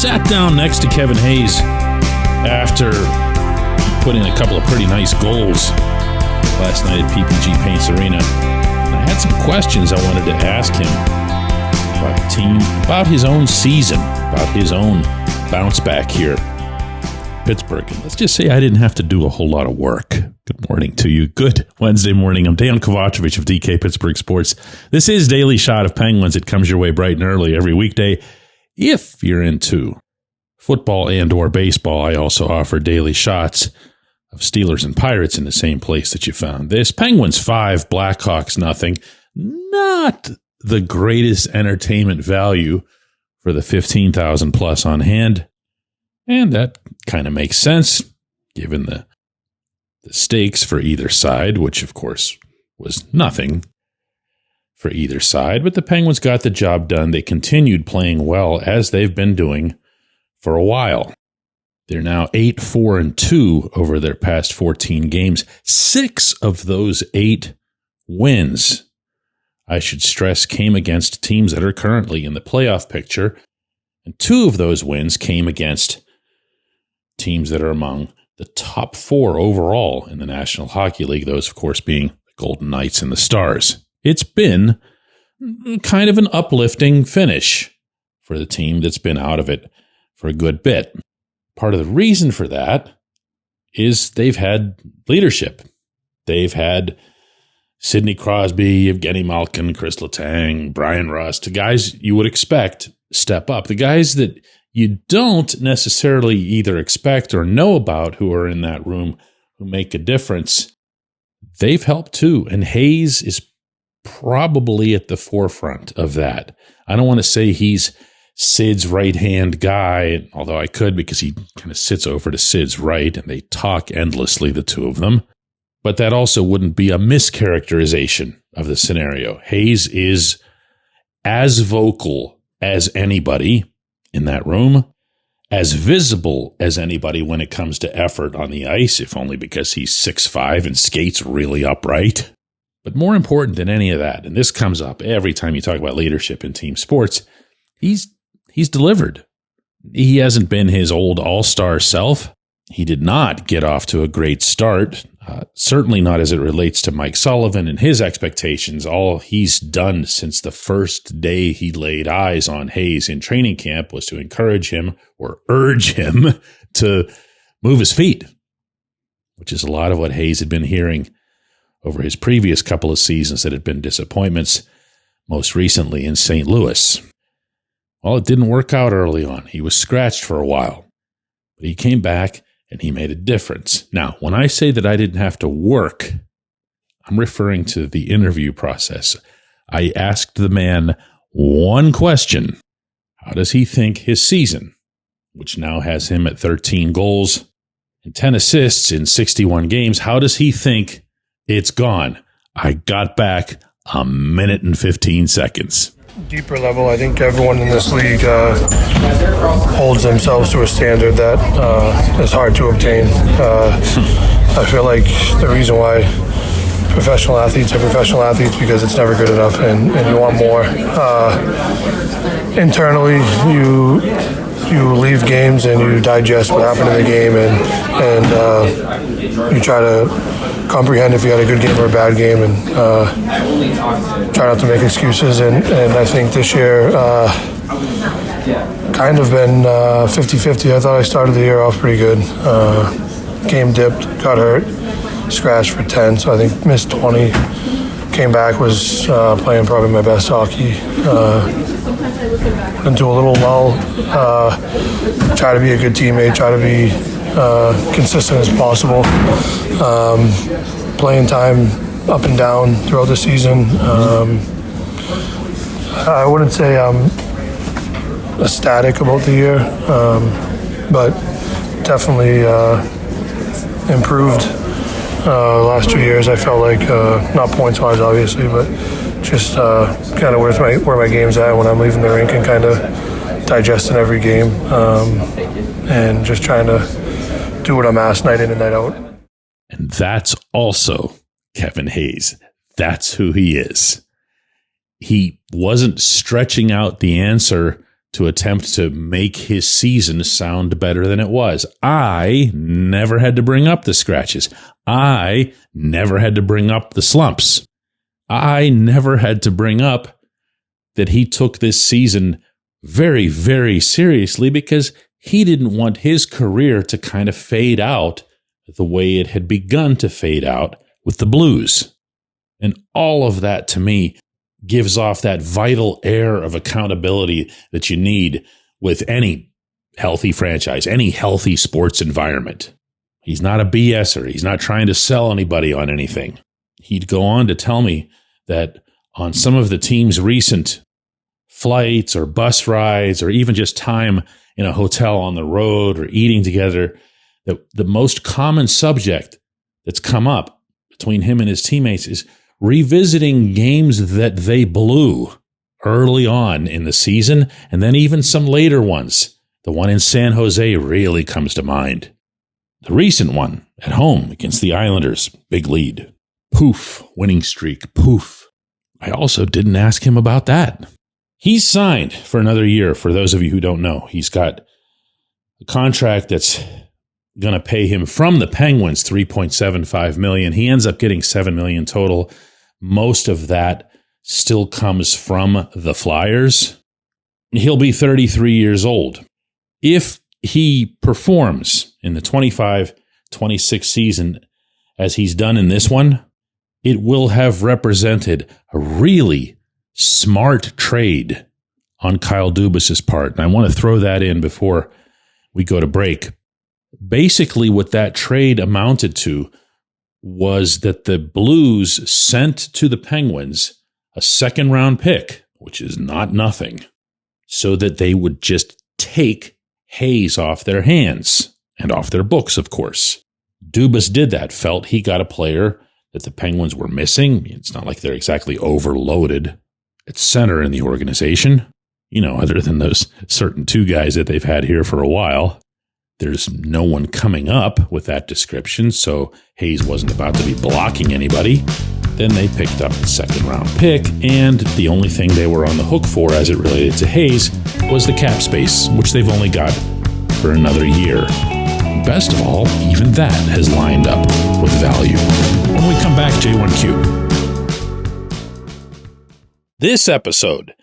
sat down next to Kevin Hayes after putting a couple of pretty nice goals last night at PPG Paints Arena. And I had some questions I wanted to ask him about the team, about his own season, about his own bounce back here in Pittsburgh. And let's just say I didn't have to do a whole lot of work. Good morning to you. Good Wednesday morning. I'm Dejan Kovacevic of DK Pittsburgh Sports. This is Daily Shot of Penguins. It comes your way bright and early every weekday. If you're into football and or baseball, I also offer daily shots of Steelers and Pirates in the same place that you found this. Penguins 5, Blackhawks nothing. Not the greatest entertainment value for the 15,000 plus on hand. And that kind of makes sense given the stakes for either side, which of course was nothing for either side. But the Penguins got the job done. They continued playing well as they've been doing for a while. They're now 8-4-2 over their past 14 games. 6 of those 8 wins, I should stress, came against teams that are currently in the playoff picture. And 2 of those wins came against teams that are among the top 4 overall in the National Hockey League. Those, of course, being the Golden Knights and the Stars. It's been kind of an uplifting finish for the team that's been out of it for a good bit. Part of the reason for that is they've had leadership. They've had Sidney Crosby, Evgeny Malkin, Chris Letang, Brian Rust, guys you would expect step up. The guys that you don't necessarily either expect or know about who are in that room who make a difference, they've helped too. And Hayes is probably at the forefront of that. I don't want to say he's Sid's right-hand guy, although I could because he kind of sits over to Sid's right and they talk endlessly, the two of them. But that also wouldn't be a mischaracterization of the scenario. Hayes is as vocal as anybody in that room, as visible as anybody when it comes to effort on the ice, if only because he's 6'5" and skates really upright. But more important than any of that, and this comes up every time you talk about leadership in team sports, he's delivered. He hasn't been his old all-star self. He did not get off to a great start, certainly not as it relates to Mike Sullivan and his expectations. All he's done since the first day he laid eyes on Hayes in training camp was to encourage him or urge him to move his feet, which is a lot of what Hayes had been hearing over his previous couple of seasons that had been disappointments, most recently in St. Louis. Well, it didn't work out early on. He was scratched for a while, but he came back and he made a difference. Now, when I say that I didn't have to work, I'm referring to the interview process. I asked the man one question. How does he think his season, which now has him at 13 goals and 10 assists in 61 games, how does he think it's gone? I got back a minute and 15 seconds. Deeper level, I think everyone in this league holds themselves to a standard that is hard to obtain. I feel like the reason why professional athletes are professional athletes because it's never good enough and you want more. Internally, you leave games and you digest what happened in the game and you try to comprehend if you had a good game or a bad game and try not to make excuses. And I think this year kind of been 50-50. I thought I started the year off pretty good. Game dipped, got hurt, scratched for 10, so I think missed 20. Came back, was playing probably my best hockey. Into a little lull. Try to be a good teammate, try to be consistent as possible. Playing time up and down throughout the season. I wouldn't say I'm ecstatic about the year, but definitely improved. Last 2 years, I felt like, not points-wise, obviously, but just kind of where my game's at when I'm leaving the rink and kind of digesting every game and just trying to do what I'm asked night in and night out. And that's also Kevin Hayes. That's who he is. He wasn't stretching out the answer to attempt to make his season sound better than it was. I never had to bring up the scratches. I never had to bring up the slumps. I never had to bring up that he took this season very, very seriously because he didn't want his career to kind of fade out the way it had begun to fade out with the Blues. And all of that, to me, gives off that vital air of accountability that you need with any healthy franchise, any healthy sports environment. He's not a BSer. He's not trying to sell anybody on anything. He'd go on to tell me that on some of the team's recent flights or bus rides or even just time in a hotel on the road or eating together, that the most common subject that's come up between him and his teammates is revisiting games that they blew early on in the season, and then even some later ones. The one in San Jose really comes to mind. The recent one at home against the Islanders, big lead. Poof, winning streak, poof. I also didn't ask him about that. He's signed for another year, for those of you who don't know. He's got a contract that's going to pay him from the Penguins $3.75 million. He ends up getting $7 million total. Most of that still comes from the Flyers. He'll be 33 years old. If he performs in the 25-26 season as he's done in this one, it will have represented a really smart trade on Kyle Dubas's part. And I want to throw that in before we go to break. Basically, what that trade amounted to was that the Blues sent to the Penguins a second-round pick, which is not nothing, so that they would just take Hayes off their hands and off their books, of course. Dubas did that, felt he got a player that the Penguins were missing. It's not like they're exactly overloaded at center in the organization, other than those certain two guys that they've had here for a while. There's no one coming up with that description, so Hayes wasn't about to be blocking anybody. Then they picked up the second-round pick, and the only thing they were on the hook for as it related to Hayes was the cap space, which they've only got for another year. Best of all, even that has lined up with value. When we come back, J1Q. This episode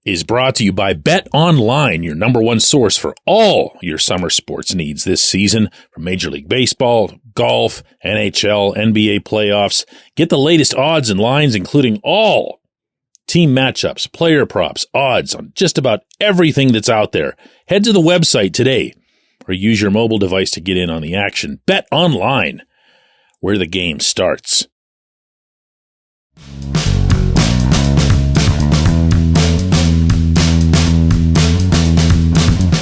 is brought to you by Bet Online, your number one source for all your summer sports needs this season, from Major League Baseball, golf, NHL, NBA playoffs. Get the latest odds and lines, including all team matchups, player props, odds on just about everything that's out there. Head to the website today or use your mobile device to get in on the action. Bet Online, where the game starts.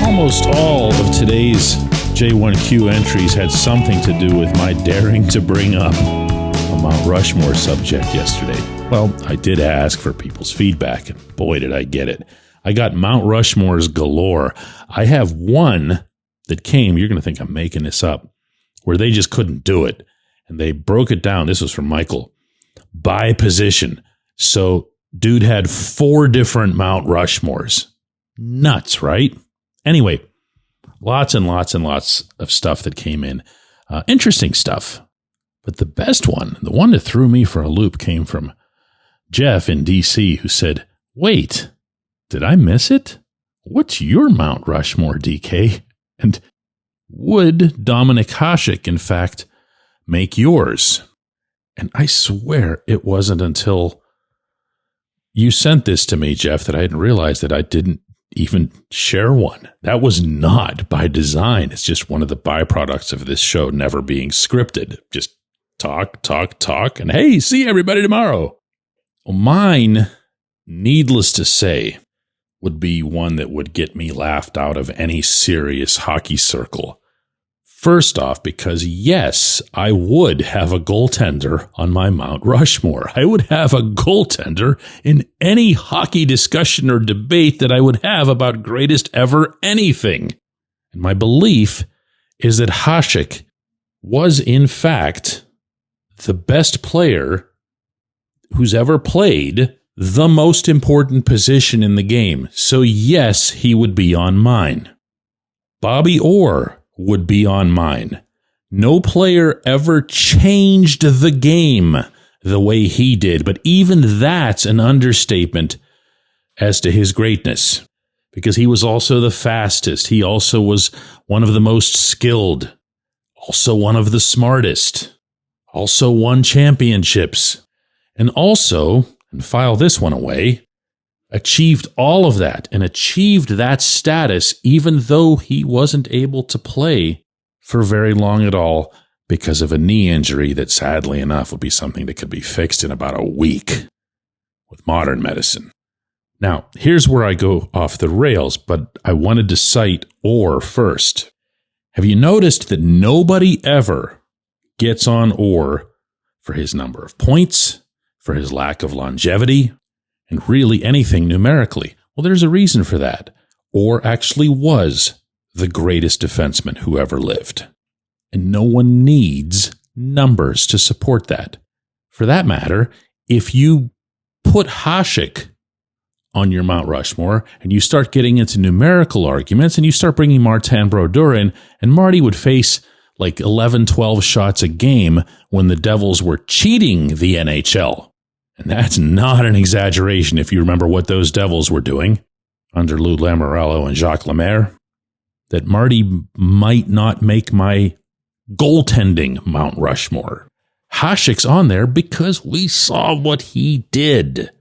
Almost all of today's J1Q entries had something to do with my daring to bring up a Mount Rushmore subject yesterday. Well, I did ask for people's feedback, and boy, did I get it. I got Mount Rushmores galore. I have one that came, you're going to think I'm making this up, where they just couldn't do it. And they broke it down. This was from Michael. By position. So, dude had 4 different Mount Rushmores. Nuts, right? Anyway, lots and lots and lots of stuff that came in. Interesting stuff. But the best one, the one that threw me for a loop, came from Jeff in D.C., who said, wait, did I miss it? What's your Mount Rushmore, DK? And would Dominic Hasek, in fact, make yours? And I swear it wasn't until you sent this to me, Jeff, that I hadn't realized that I didn't even share one. That was not by design. It's just one of the byproducts of this show never being scripted. Just talk, and hey, see everybody tomorrow. Well, mine, needless to say, would be one that would get me laughed out of any serious hockey circle. First off, because yes, I would have a goaltender on my Mount Rushmore. I would have a goaltender in any hockey discussion or debate that I would have about greatest ever anything. And my belief is that Hasek was, in fact, the best player who's ever played the most important position in the game. So yes, he would be on mine. Bobby Orr would be on mine. No player ever changed the game the way he did, but even that's an understatement as to his greatness, because he was also the fastest. He also was one of the most skilled, also one of the smartest, also won championships, and also, and file this one away, achieved all of that and achieved that status even though he wasn't able to play for very long at all because of a knee injury that sadly enough would be something that could be fixed in about a week with modern medicine. Now, here's where I go off the rails, but I wanted to cite Orr first. Have you noticed that nobody ever gets on Orr for his number of points, for his lack of longevity, and really anything numerically? Well, there's a reason for that. Orr actually was the greatest defenseman who ever lived. And no one needs numbers to support that. For that matter, if you put Hasek on your Mount Rushmore and you start getting into numerical arguments and you start bringing Martin Brodeur in, and Marty would face like 11, 12 shots a game when the Devils were cheating the NHL. And that's not an exaggeration if you remember what those Devils were doing under Lou Lamoriello and Jacques Lemaire. That Marty might not make my goaltending Mount Rushmore. Hasek's on there because we saw what he did.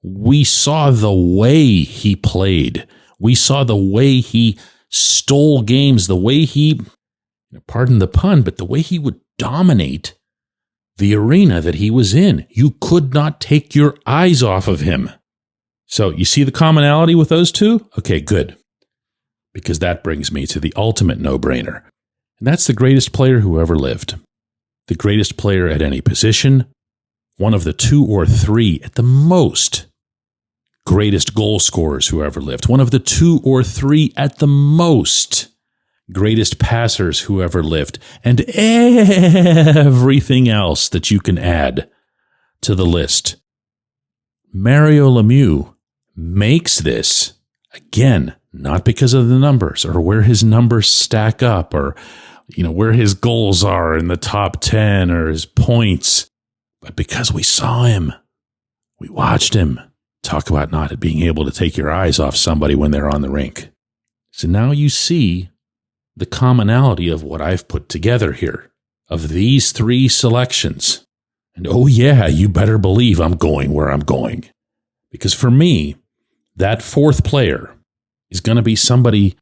We saw the way he played. We saw the way he stole games, the way he, pardon the pun, but the way he would dominate the arena that he was in. You could not take your eyes off of him. So you see the commonality with those two? Okay, good. Because that brings me to the ultimate no-brainer. And that's the greatest player who ever lived. The greatest player at any position. One of the 2 or 3 at the most greatest goal scorers who ever lived. One of the 2 or 3 at the most greatest passers who ever lived. And everything else that you can add to the list. Mario Lemieux makes this, again, not because of the numbers or where his numbers stack up or, where his goals are in the top 10 or his points, but because we saw him. We watched him. Talk about not being able to take your eyes off somebody when they're on the rink. So now you see the commonality of what I've put together here, of these 3 selections. And oh yeah, you better believe I'm going where I'm going. Because for me, that 4th player is going to be somebody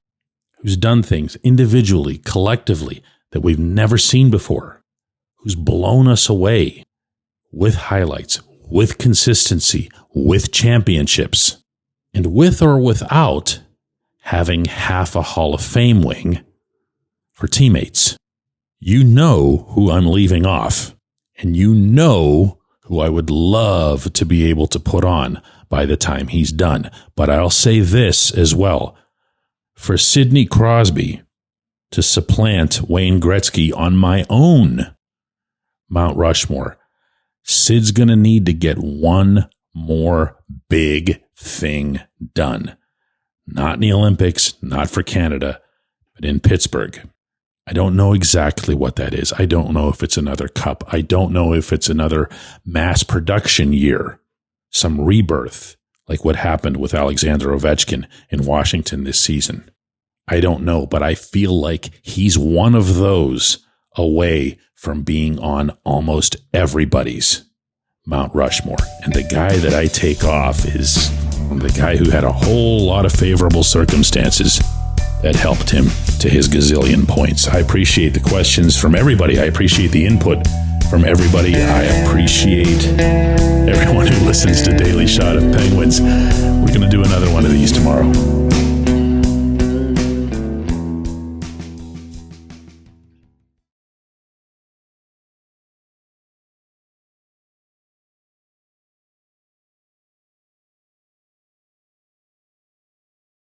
who's done things individually, collectively, that we've never seen before, who's blown us away with highlights, with consistency, with championships, and with or without having half a Hall of Fame wing for teammates. You know who I'm leaving off, and you know who I would love to be able to put on by the time he's done. But I'll say this as well. For Sidney Crosby to supplant Wayne Gretzky on my own Mount Rushmore, Sid's going to need to get one more big thing done. Not in the Olympics, not for Canada, but in Pittsburgh. I don't know exactly what that is. I don't know if it's another cup. I don't know if it's another mass production year, some rebirth, like what happened with Alexander Ovechkin in Washington this season. I don't know, but I feel like he's one of those away from being on almost everybody's Mount Rushmore. And the guy that I take off is the guy who had a whole lot of favorable circumstances that helped him to his gazillion points. I appreciate the questions from everybody. I appreciate the input from everybody. I appreciate everyone who listens to Daily Shot of Penguins. We're going to do another one of these tomorrow.